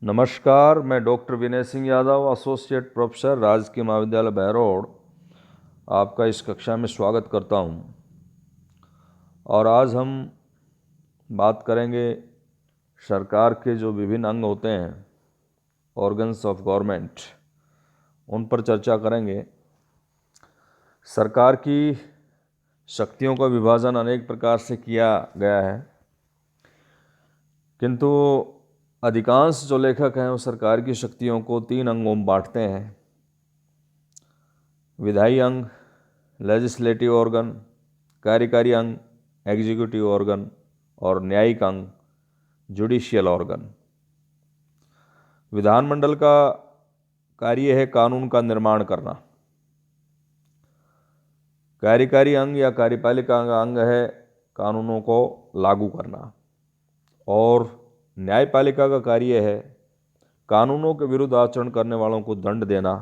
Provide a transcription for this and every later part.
नमस्कार, मैं doctor Vinay Singh Yadav, associate professor राजकीय महाविद्यालय बहरोड, आपका इस कक्षा में स्वागत करता हूं। और आज हम बात करेंगे सरकार के जो विभिन्न अंग होते हैं, ऑर्गन्स ऑफ गवर्नमेंट, उन पर चर्चा करेंगे। सरकार की शक्तियों का विभाजन अनेक प्रकार से किया गया है, किंतु अधिकांश जो लेखक हैं वो सरकार की शक्तियों को 3 अंगों में बांटते हैं: विधायी अंग, लेजिस्लेटिव ऑर्गन, कार्यकारी अंग, एग्जीक्यूटिव ऑर्गन, और न्यायिक अंग, जुडिशियल ऑर्गन। विधानमंडल का कार्य है कानून का निर्माण करना। कार्यकारी अंग या कार्यपालिका का अंग है कानूनों को लागू करना, और न्यायपालिका का कार्य है कानूनों के विरुद्ध आचरण करने वालों को दंड देना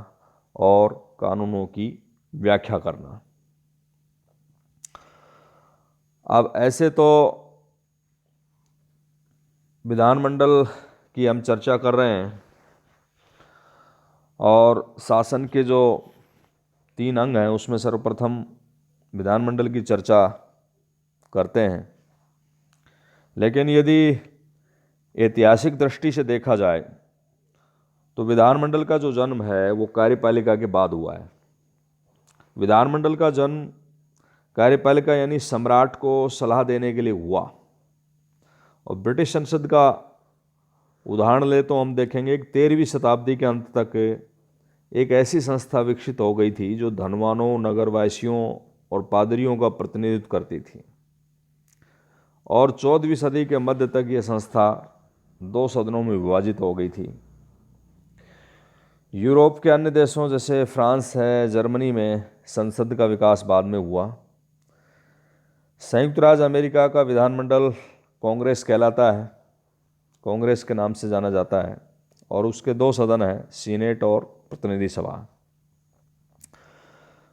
और कानूनों की व्याख्या करना। अब ऐसे तो विधानमंडल की हम चर्चा कर रहे हैं, और शासन के जो 3 अंग हैं उसमें सर्वप्रथम विधानमंडल की चर्चा करते हैं। लेकिन यदि ऐतिहासिक दृष्टि से देखा जाए तो विधानमंडल का जो जन्म है वो कार्यपालिका के बाद हुआ है। विधानमंडल का जन्म कार्यपालिका यानी सम्राट को सलाह देने के लिए हुआ। और ब्रिटिश संसद का उदाहरण ले तो हम देखेंगे कि 13वीं शताब्दी के अंत तक एक ऐसी संस्था विकसित हो गई थी जो धनवानों, नगरवासियों और पादरियों का प्रतिनिधित्व करती थी। और 14वीं सदी के मध्य तक यह संस्था 2 सदनों में विभाजित हो गई थी। यूरोप के अन्य देशों जैसे फ्रांस है, जर्मनी में संसद का विकास बाद में हुआ। संयुक्त राज्य अमेरिका का विधानमंडल कांग्रेस कहलाता है, कांग्रेस के नाम से जाना जाता है, और उसके 2 सदन हैं, सीनेट और प्रतिनिधि सभा।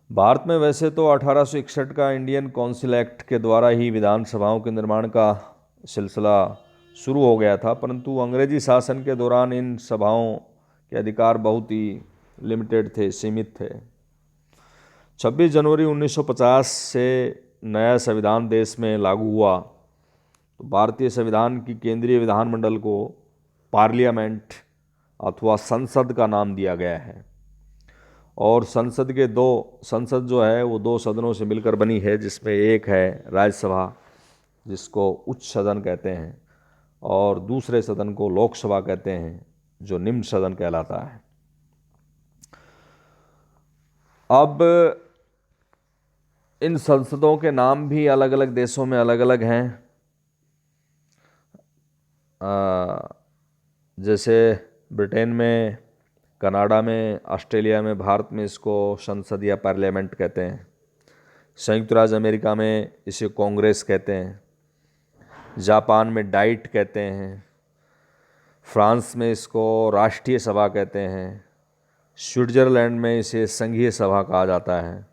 भारत में वैसे तो 1861 का इंडियन काउंसिल एक्ट के द्वारा ही विधानसभाओं के निर्माण का सिलसिला शुरू हो गया था, परंतु अंग्रेजी शासन के दौरान इन सभाओं के अधिकार बहुत ही लिमिटेड थे, सीमित थे। 26 जनवरी 1950 से नया संविधान देश में लागू हुआ, तो भारतीय संविधान की केंद्रीय विधानमंडल को पार्लियामेंट अथवा संसद का नाम दिया गया है। और संसद जो है वो 2 सदनों से मिलकर बनी है, जिसमें एक है राज्यसभा, जिसको उच्च सदन कहते हैं, और दूसरे सदन को लोकसभा कहते हैं, जो निम्न सदन कहलाता है। अब इन संसदों के नाम भी अलग अलग देशों में अलग अलग हैं। जैसे ब्रिटेन में, कनाडा में, ऑस्ट्रेलिया में, भारत में इसको संसद या पार्लियामेंट कहते हैं। संयुक्त राज्य अमेरिका में इसे कांग्रेस कहते हैं। जापान में डाइट कहते हैं। फ्रांस में इसको राष्ट्रीय सभा कहते हैं। स्विट्जरलैंड में इसे संघीय सभा कहा जाता है।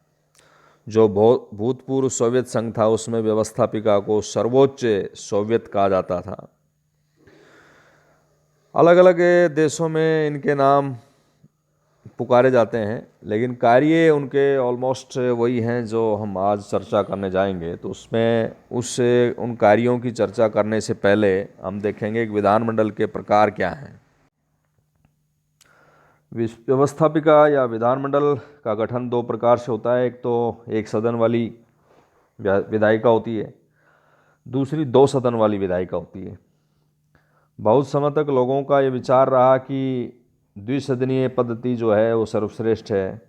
जो भूतपूर्व सोवियत संघ था उसमें व्यवस्थापिका को सर्वोच्च सोवियत कहा जाता था। अलग अलग देशों में इनके नाम पुकारे जाते हैं, लेकिन कार्य उनके ऑलमोस्ट वही हैं जो हम आज चर्चा करने जाएंगे। तो उन कार्यों की चर्चा करने से पहले हम देखेंगे कि विधानमंडल के प्रकार क्या हैं। व्यवस्थापिका या विधानमंडल का गठन 2 प्रकार से होता है। एक तो एक सदन वाली विधायिका होती है, दूसरी 2 सदन वाली विधायिका होती है। बहुत समय तक लोगों का ये विचार रहा कि द्विसदनीय पद्धति जो है वो सर्वश्रेष्ठ है।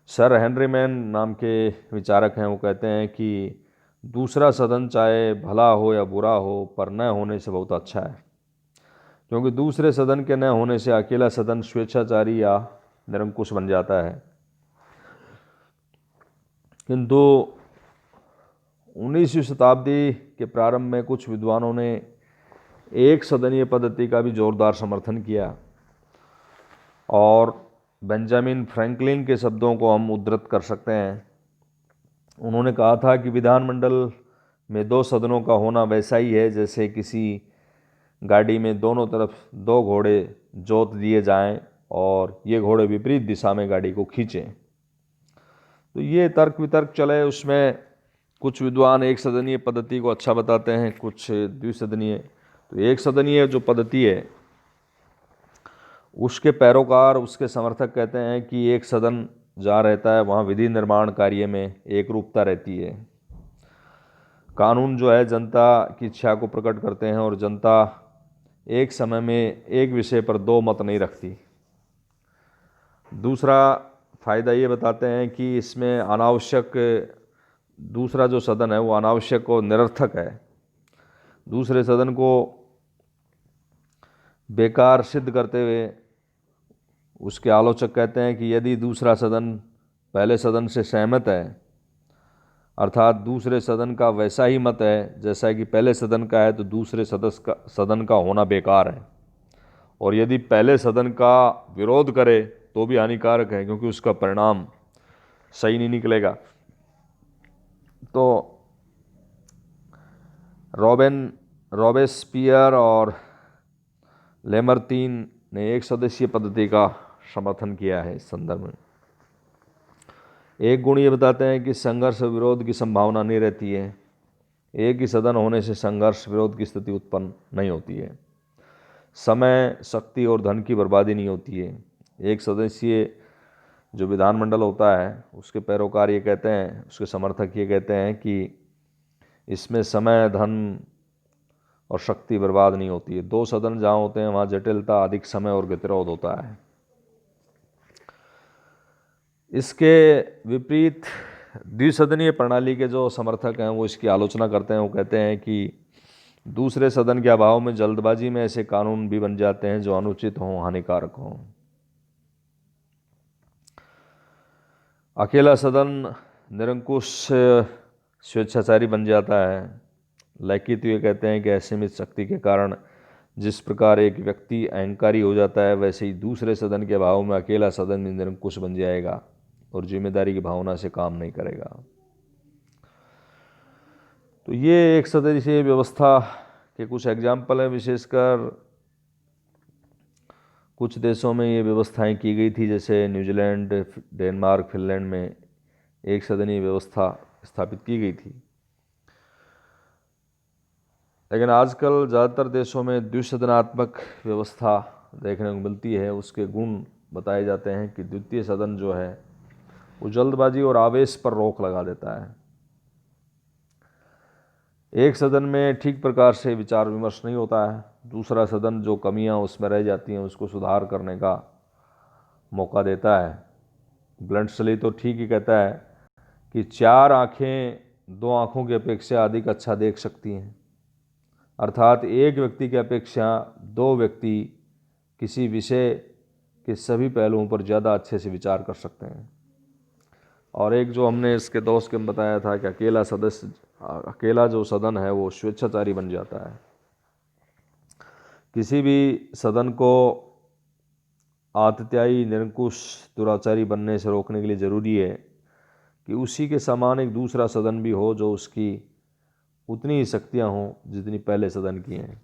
सर हेनरी मैन नाम के विचारक हैं, वो कहते हैं कि दूसरा सदन चाहे भला हो या बुरा हो, पर न होने से बहुत अच्छा है, क्योंकि दूसरे सदन के न होने से अकेला सदन स्वेच्छाचारी या निरंकुश बन जाता है। किंतु 19वीं शताब्दी के प्रारंभ में कुछ विद्वानों ने एक सदनीय पद्धति का भी जोरदार समर्थन किया, और बेंजामिन फ्रैंकलिन के शब्दों को हम उद्धृत कर सकते हैं। उन्होंने कहा था कि विधानमंडल में 2 सदनों का होना वैसा ही है जैसे किसी गाड़ी में दोनों तरफ 2 घोड़े जोत दिए जाएं और ये घोड़े विपरीत दिशा में गाड़ी को खींचें। तो ये तर्क वितर्क चले, उसमें कुछ विद्वान एक सदनीय पद्धति को अच्छा बताते हैं, कुछ द्विसदनीय। तो एक सदनीय जो पद्धति है उसके पैरोकार, उसके समर्थक कहते हैं कि एक सदन जहाँ रहता है वहाँ विधि निर्माण कार्य में एक रूपता रहती है। कानून जो है जनता की इच्छा को प्रकट करते हैं और जनता एक समय में एक विषय पर 2 मत नहीं रखती। दूसरा फायदा ये बताते हैं कि इसमें अनावश्यक, दूसरा जो सदन है वो अनावश्यक और निरर्थक है। दूसरे सदन को बेकार सिद्ध करते हुए उसके आलोचक कहते हैं कि यदि दूसरा सदन पहले सदन से सहमत है, अर्थात दूसरे सदन का वैसा ही मत है जैसा कि पहले सदन का है, तो दूसरे सदन का होना बेकार है। और यदि पहले सदन का विरोध करे तो भी हानिकारक है, क्योंकि उसका परिणाम सही नहीं निकलेगा। तो रॉबेस्पियर और लेमर्तीन ने एक सदस्यीय पद्धति का समर्थन किया है इस संदर्भ में। एक गुण ये बताते हैं कि संघर्ष और विरोध की संभावना नहीं रहती है। एक ही सदन होने से संघर्ष विरोध की स्थिति उत्पन्न नहीं होती है। समय, शक्ति और धन की बर्बादी नहीं होती है। एक सदस्यीय जो विधानमंडल होता है उसके पैरोकार ये कहते हैं, उसके समर्थक ये कहते हैं कि इसमें समय, धन और शक्ति बर्बाद नहीं होती है। 2 सदन जहाँ होते हैं वहाँ जटिलता, अधिक समय और गतिरोध होता है। इसके विपरीत द्विसदनीय प्रणाली के जो समर्थक हैं वो इसकी आलोचना करते हैं। वो कहते हैं कि दूसरे सदन के अभाव में जल्दबाजी में ऐसे कानून भी बन जाते हैं जो अनुचित हों, हानिकारक हों। अकेला सदन निरंकुश स्वेच्छाचारी बन जाता है। लैकी तो ये कहते हैं कि असीमित शक्ति के कारण जिस प्रकार एक व्यक्ति अहंकारी हो जाता है, वैसे ही दूसरे सदन के अभाव में अकेला सदन भी निरंकुश बन जाएगा और जिम्मेदारी की भावना से काम नहीं करेगा। तो ये एक सदस्यीय व्यवस्था के कुछ एग्जाम्पल हैं। विशेषकर कुछ देशों में ये व्यवस्थाएं की गई थी, जैसे न्यूजीलैंड, डेनमार्क, फिनलैंड में एक सदनीय व्यवस्था स्थापित की गई थी। लेकिन आजकल ज़्यादातर देशों में द्विसदनात्मक व्यवस्था देखने को मिलती है। उसके गुण बताए जाते हैं कि द्वितीय सदन जो है वो जल्दबाजी और आवेश पर रोक लगा देता है। एक सदन में ठीक प्रकार से विचार विमर्श नहीं होता है। दूसरा सदन जो कमियां उसमें रह जाती हैं उसको सुधार करने का मौका देता है। ब्लंटसली तो ठीक ही कहता है कि 4 आँखें 2 आँखों की अपेक्षा अधिक अच्छा देख सकती हैं। अर्थात एक व्यक्ति की अपेक्षा 2 व्यक्ति किसी विषय के सभी पहलुओं पर ज़्यादा अच्छे से विचार कर सकते हैं। और एक जो हमने इसके दोस्त के में बताया था कि अकेला जो सदन है वो स्वेच्छाचारी बन जाता है। किसी भी सदन को आततायी, निरंकुश, दुराचारी बनने से रोकने के लिए ज़रूरी है कि उसी के समान एक दूसरा सदन भी हो जो उसकी उतनी ही शक्तियाँ हों जितनी पहले सदन की हैं।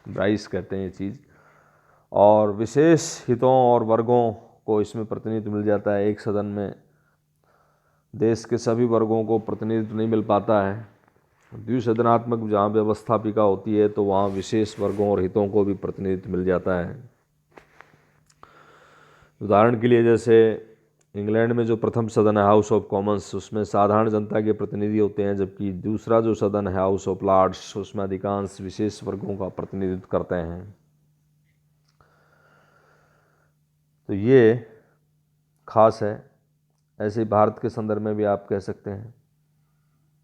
ब्राइस कहते हैं ये चीज़। और विशेष हितों और वर्गों को इसमें प्रतिनिधित्व मिल जाता है। एक सदन में देश के सभी वर्गों को प्रतिनिधित्व नहीं मिल पाता है। द्विसदनात्मक जहाँ व्यवस्थापिका होती है तो वहाँ विशेष वर्गों और हितों को भी प्रतिनिधित्व मिल जाता है। उदाहरण के लिए जैसे इंग्लैंड में जो प्रथम सदन है हाउस ऑफ कॉमन्स, उसमें साधारण जनता के प्रतिनिधि होते हैं, जबकि दूसरा जो सदन है हाउस ऑफ लॉर्ड्स उसमें अधिकांश विशेष वर्गों का प्रतिनिधित्व करते हैं। तो ये खास है। ऐसे ही भारत के संदर्भ में भी आप कह सकते हैं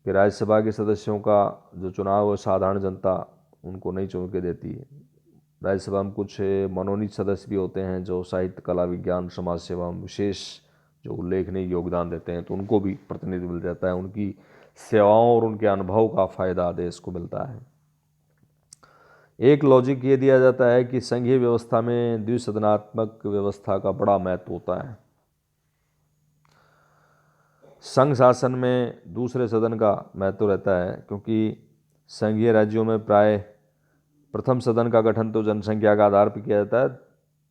कि राज्यसभा के सदस्यों का जो चुनाव है साधारण जनता उनको नहीं चुन के देती है। राज्यसभा में कुछ मनोनीत सदस्य भी होते हैं जो साहित्य, कला, विज्ञान, समाज सेवा में विशेष जो उल्लेखनीय योगदान देते हैं, तो उनको भी प्रतिनिधित्व मिल जाता है। उनकी सेवाओं और उनके अनुभव का फायदा देश को मिलता है। एक लॉजिक ये दिया जाता है कि संघीय व्यवस्था में द्विसदनात्मक व्यवस्था का बड़ा महत्व होता है। संघ शासन में दूसरे सदन का महत्व रहता है, क्योंकि संघीय राज्यों में प्राय प्रथम सदन का गठन तो जनसंख्या के आधार पर किया जाता है,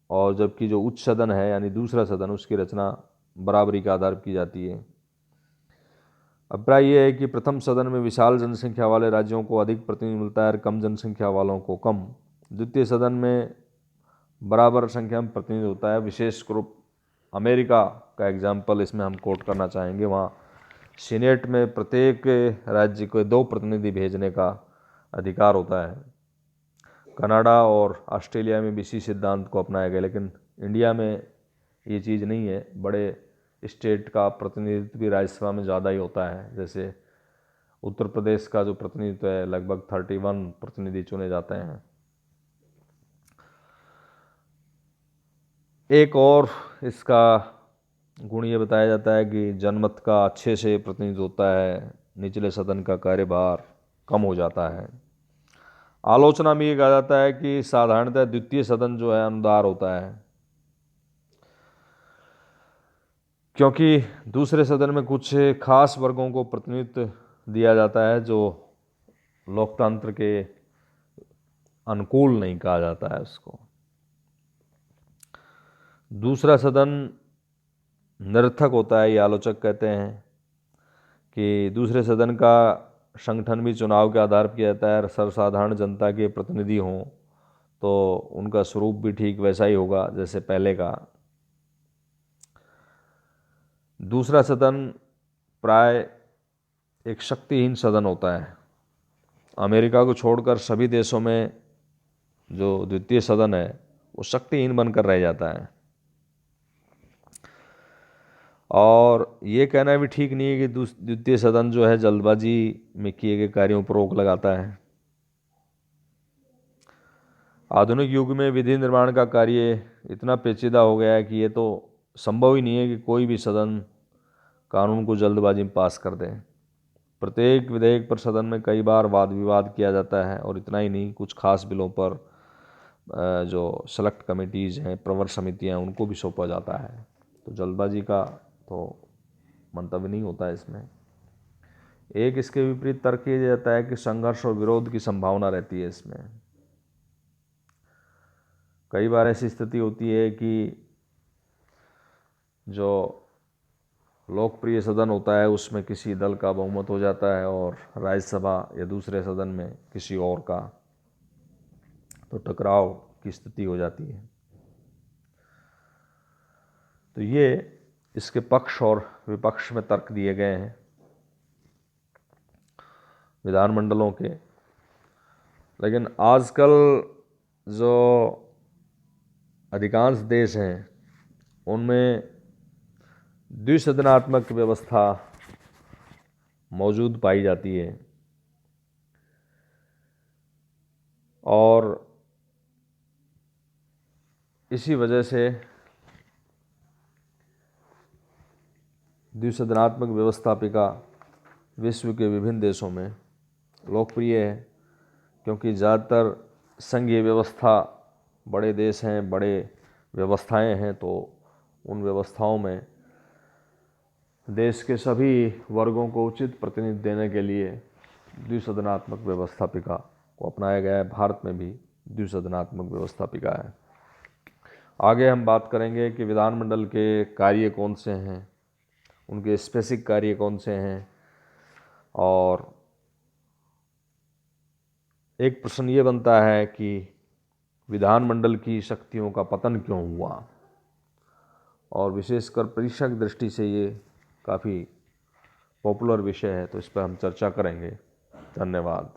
और जबकि जो उच्च सदन है यानी दूसरा सदन, उसकी रचना बराबरी के आधार पर की जाती है। अभिप्राय यह है कि प्रथम सदन में विशाल जनसंख्या वाले राज्यों को अधिक प्रतिनिधि मिलता है और कम जनसंख्या वालों को कम। द्वितीय सदन में बराबर संख्या में प्रतिनिधि होता है। विशेष रूप अमेरिका का एग्जाम्पल इसमें हम कोट करना चाहेंगे। वहाँ सीनेट में प्रत्येक राज्य को 2 प्रतिनिधि भेजने का अधिकार होता है। कनाडा और ऑस्ट्रेलिया में भी इसी सिद्धांत को अपनाया गया, लेकिन इंडिया में ये चीज़ नहीं है। बड़े स्टेट का प्रतिनिधित्व भी राज्यसभा में ज़्यादा ही होता है। जैसे उत्तर प्रदेश का जो प्रतिनिधित्व है, लगभग 31 प्रतिनिधि चुने जाते हैं। एक और इसका गुण ये बताया जाता है कि जनमत का अच्छे से प्रतिनिधित्व होता है, निचले सदन का कार्यभार कम हो जाता है। आलोचना में ये कहा जाता है कि साधारणतः द्वितीय सदन जो है अनुदार होता है, क्योंकि दूसरे सदन में कुछ खास वर्गों को प्रतिनिधित्व दिया जाता है जो लोकतंत्र के अनुकूल नहीं कहा जाता है उसको। दूसरा सदन निरर्थक होता है, ये आलोचक कहते हैं कि दूसरे सदन का संगठन भी चुनाव के आधार पर किया जाता है। सर्वसाधारण जनता के प्रतिनिधि हों तो उनका स्वरूप भी ठीक वैसा ही होगा जैसे पहले का। दूसरा सदन प्राय एक शक्तिहीन सदन होता है। अमेरिका को छोड़कर सभी देशों में जो द्वितीय सदन है वो शक्तिहीन बनकर रह जाता है। और ये कहना भी ठीक नहीं है कि द्वितीय सदन जो है जल्दबाजी में किए गए कार्यों पर रोक लगाता है। आधुनिक युग में विधि निर्माण का कार्य इतना पेचीदा हो गया है कि ये तो संभव ही नहीं है कि कोई भी सदन कानून को जल्दबाजी में पास कर दे। प्रत्येक विधेयक पर सदन में कई बार वाद विवाद किया जाता है, और इतना ही नहीं, कुछ खास बिलों पर जो सेलेक्ट कमेटीज़ हैं, प्रवर समितियां, उनको भी सौंपा जाता है। तो जल्दबाजी का तो मंतव्य नहीं होता है इसमें। एक इसके विपरीत तर्क ये जाता है कि संघर्ष और विरोध की संभावना रहती है इसमें। कई बार ऐसी स्थिति होती है कि जो लोकप्रिय सदन होता है उसमें किसी दल का बहुमत हो जाता है और राज्यसभा या दूसरे सदन में किसी और का, तो टकराव की स्थिति हो जाती है। तो ये इसके पक्ष और विपक्ष में तर्क दिए गए हैं विधानमंडलों के। लेकिन आजकल जो अधिकांश देश हैं उनमें द्विसदनात्मक व्यवस्था मौजूद पाई जाती है, और इसी वजह से द्विसदनात्मक व्यवस्थापिका विश्व के विभिन्न देशों में लोकप्रिय है, क्योंकि ज़्यादातर संघीय व्यवस्था, बड़े देश हैं, बड़े व्यवस्थाएं हैं, तो उन व्यवस्थाओं में देश के सभी वर्गों को उचित प्रतिनिधित्व देने के लिए द्विसदनात्मक व्यवस्थापिका को अपनाया गया है। भारत में भी द्विसदनात्मक व्यवस्थापिका है। आगे हम बात करेंगे कि विधानमंडल के कार्य कौन से हैं, उनके स्पेसिफिक कार्य कौन से हैं, और एक प्रश्न ये बनता है कि विधानमंडल की शक्तियों का पतन क्यों हुआ, और विशेषकर परीक्षा की दृष्टि से ये काफ़ी पॉपुलर विषय है, तो इस पर हम चर्चा करेंगे। धन्यवाद।